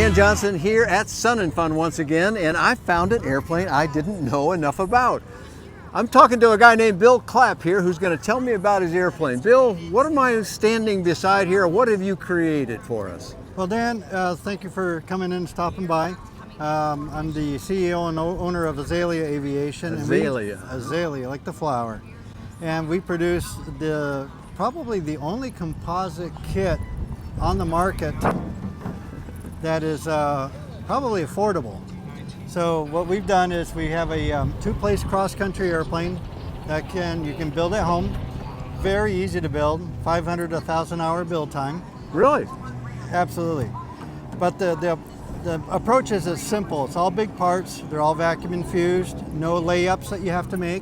Dan Johnson here at Sun and Fun once again, and I found an airplane I didn't know enough about. I'm talking to a guy named Bill Clapp here who's going to tell me about his airplane. Bill, what am I standing beside here? What have you created for us? Well, Dan, thank you for coming in and stopping by. I'm the CEO and owner of Azalea Aviation. Azalea. Azalea, like the flower. And we produce probably the only composite kit on the market that is probably affordable. So what we've done is we have a two-place cross-country airplane that you can build at home. Very easy to build, 500 to 1,000 hour build time. Really? Absolutely. But the approach is simple. It's all big parts. They're all vacuum infused. No layups that you have to make.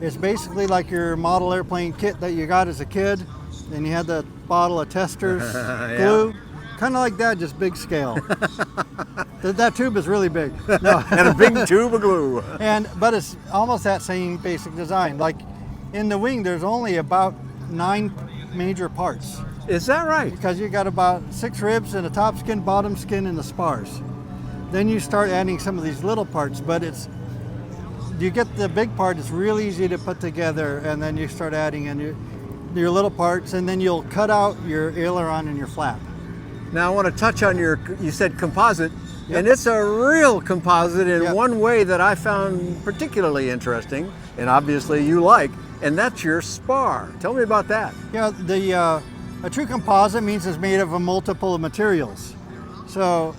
It's basically like your model airplane kit that you got as a kid, and you had the bottle of Testors glue. Kind of like that, just big scale. That tube is really big. No. And a big tube of glue. But it's almost that same basic design. Like in the wing, there's only about 9 major parts. Is that right? Because you got about 6 ribs and a top skin, bottom skin, and the spars. Then you start adding some of these little parts, but you get the big part, it's really easy to put together, and then you start adding in your little parts, and then you'll cut out your aileron and your flap. Now I want to touch on you said composite, Yep. and it's a real composite in Yep. one way that I found particularly interesting, and obviously you like, and that's your spar. Tell me about that. Yeah, a true composite means it's made of a multiple of materials. So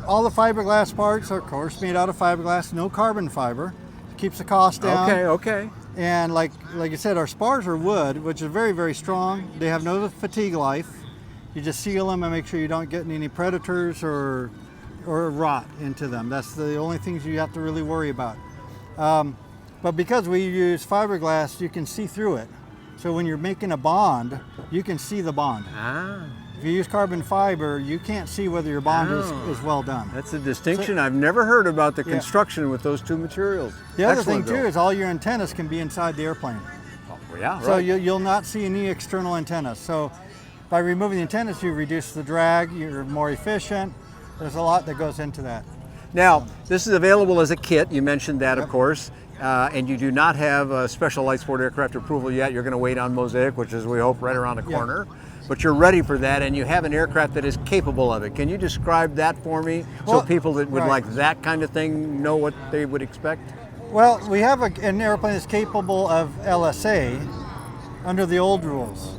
all the fiberglass parts are of course made out of fiberglass, no carbon fiber. Keeps the cost down. Okay. And like you said, our spars are wood, which is very, very strong. They have no fatigue life. You just seal them and make sure you don't get any predators or rot into them. That's the only things you have to really worry about. But because we use fiberglass, you can see through it. So when you're making a bond, you can see the bond. If you use carbon fiber, you can't see whether your bond is well done. That's a distinction I've never heard about the construction with those two materials. The other thing too is all your antennas can be inside the airplane. Oh, yeah, right. So you'll not see any external antennas. So by removing the antennas, you reduce the drag, you're more efficient. There's a lot that goes into that. Now, this is available as a kit. You mentioned that, of course. And you do not have a special light sport aircraft approval yet. You're going to wait on Mosaic, which is, we hope, right around the corner. But you're ready for that, and you have an aircraft that is capable of it. Can you describe that for me, so people that would like that kind of thing know what they would expect? Well, we have an airplane that's capable of LSA under the old rules.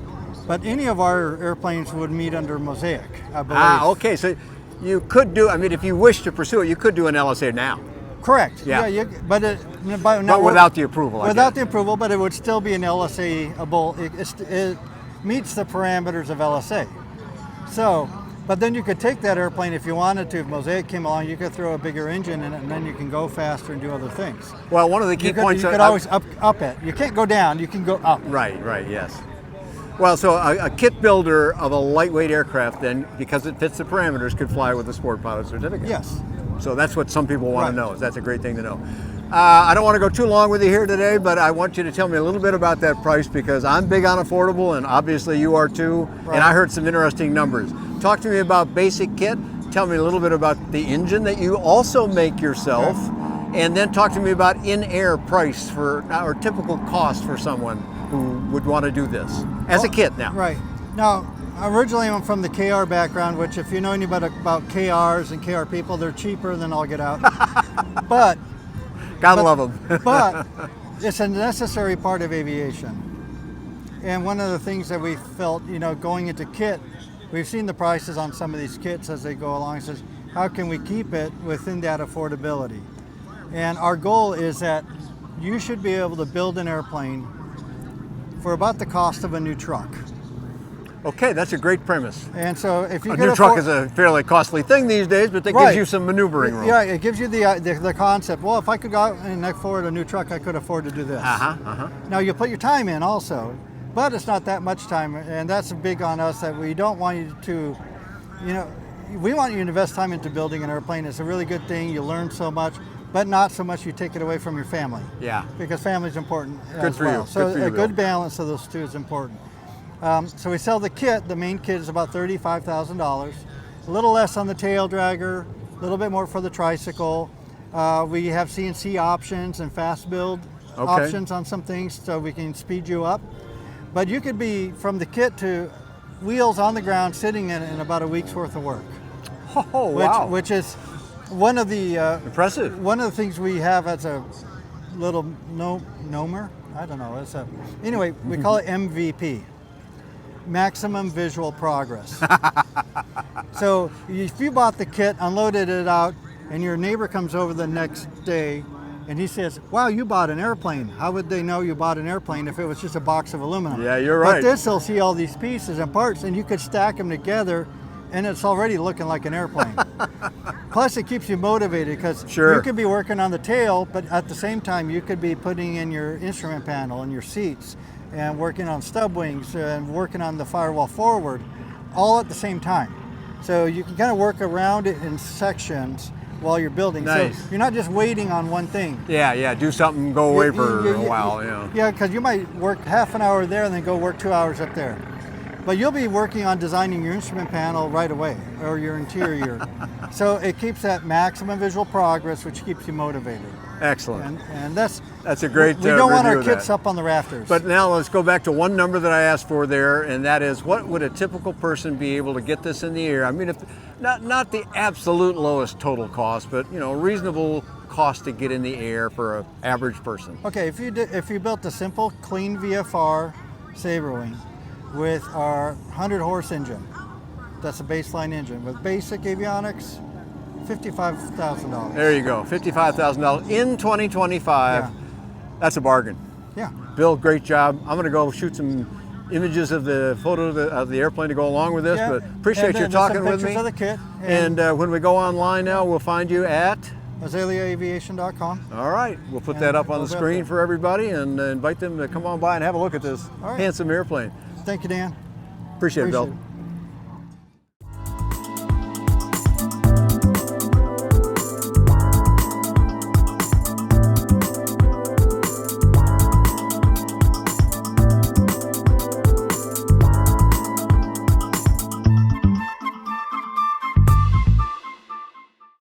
But any of our airplanes would meet under Mosaic, I believe. Okay. So you could do, if you wish to pursue it, you could do an LSA now. Correct. Yeah. But without the approval. Without the approval, but it would still be an LSA-able. It meets the parameters of LSA. So, but then you could take that airplane if you wanted to. If Mosaic came along, you could throw a bigger engine in it, and then you can go faster and do other things. Well, one of the key points. You could always up it. You can't go down. You can go up. Right. Yes. Well, so a kit builder of a lightweight aircraft, then, because it fits the parameters, could fly with a sport pilot certificate. Yes. So that's what some people want to know. That's a great thing to know. I don't want to go too long with you here today, but I want you to tell me a little bit about that price, because I'm big on affordable, and obviously you are too. Right. And I heard some interesting numbers. Talk to me about basic kit. Tell me a little bit about the engine that you also make yourself, and then talk to me about in-air price or typical cost for someone who would want to do this as a kit now. Right. Now, originally I'm from the KR background, which if you know anybody about KRs and KR people, they're cheaper than all get out. But Gotta love them. But it's a necessary part of aviation. And one of the things that we felt, going into kit, we've seen the prices on some of these kits as they go along. It says, how can we keep it within that affordability? And our goal is that you should be able to build an airplane for about the cost of a new truck. Okay, that's a great premise. And so if you a new truck is a fairly costly thing these days, but that gives you some maneuvering room. Yeah, it gives you the concept. Well, if I could go out and afford a new truck, I could afford to do this. Now you put your time in also, but it's not that much time, and that's big on us that we don't want you to, we want you to invest time into building an airplane. It's a really good thing. You learn so much, but not so much you take it away from your family. Yeah. Because family's important as well. So a Bill. good balance of those two is important. So we sell the kit. The main kit is about $35,000. A little less on the tail dragger, a little bit more for the tricycle. We have CNC options and fast build options on some things, so we can speed you up. But you could be from the kit to wheels on the ground sitting in about a week's worth of work. Oh, wow. Which is one of the impressive. One of the things we have as a little nomer. I don't know. Anyway, we call it MVP, maximum visual progress. So if you bought the kit, unloaded it out, and your neighbor comes over the next day and he says, wow, you bought an airplane. How would they know you bought an airplane if it was just a box of aluminum? Yeah, you're right. But this, they'll see all these pieces and parts, and you could stack them together and it's already looking like an airplane. Plus it keeps you motivated, because you could be working on the tail, but at the same time you could be putting in your instrument panel and your seats and working on stub wings and working on the firewall forward all at the same time. So you can kind of work around it in sections while you're building. Nice. So you're not just waiting on one thing. Yeah, do something, go away for a while. Yeah, because you might work half an hour there and then go work 2 hours up there. But you'll be working on designing your instrument panel right away, or your interior. So it keeps that maximum visual progress, which keeps you motivated. Excellent. And that's a great We don't want our review of kits that. up on the rafters. But now let's go back to one number that I asked for there, and that is, what would a typical person be able to get this in the air? I mean, if not the absolute lowest total cost, but a reasonable cost to get in the air for an average person. Okay, if you built a simple, clean VFR Saberwing with our 100-horse engine, that's a baseline engine with basic avionics, $55,000. There you go, $55,000 in 2025. Yeah. That's a bargain. Yeah. Bill, great job. I'm going to go shoot some images of the photo of the airplane to go along with this, but appreciate you talking with me. Of the kit. And when we go online now, we'll find you at AzaleaAviation.com. All right, we'll put that up on the screen for everybody and invite them to come on by and have a look at this handsome airplane. Thank you, Dan. Appreciate it, Bill.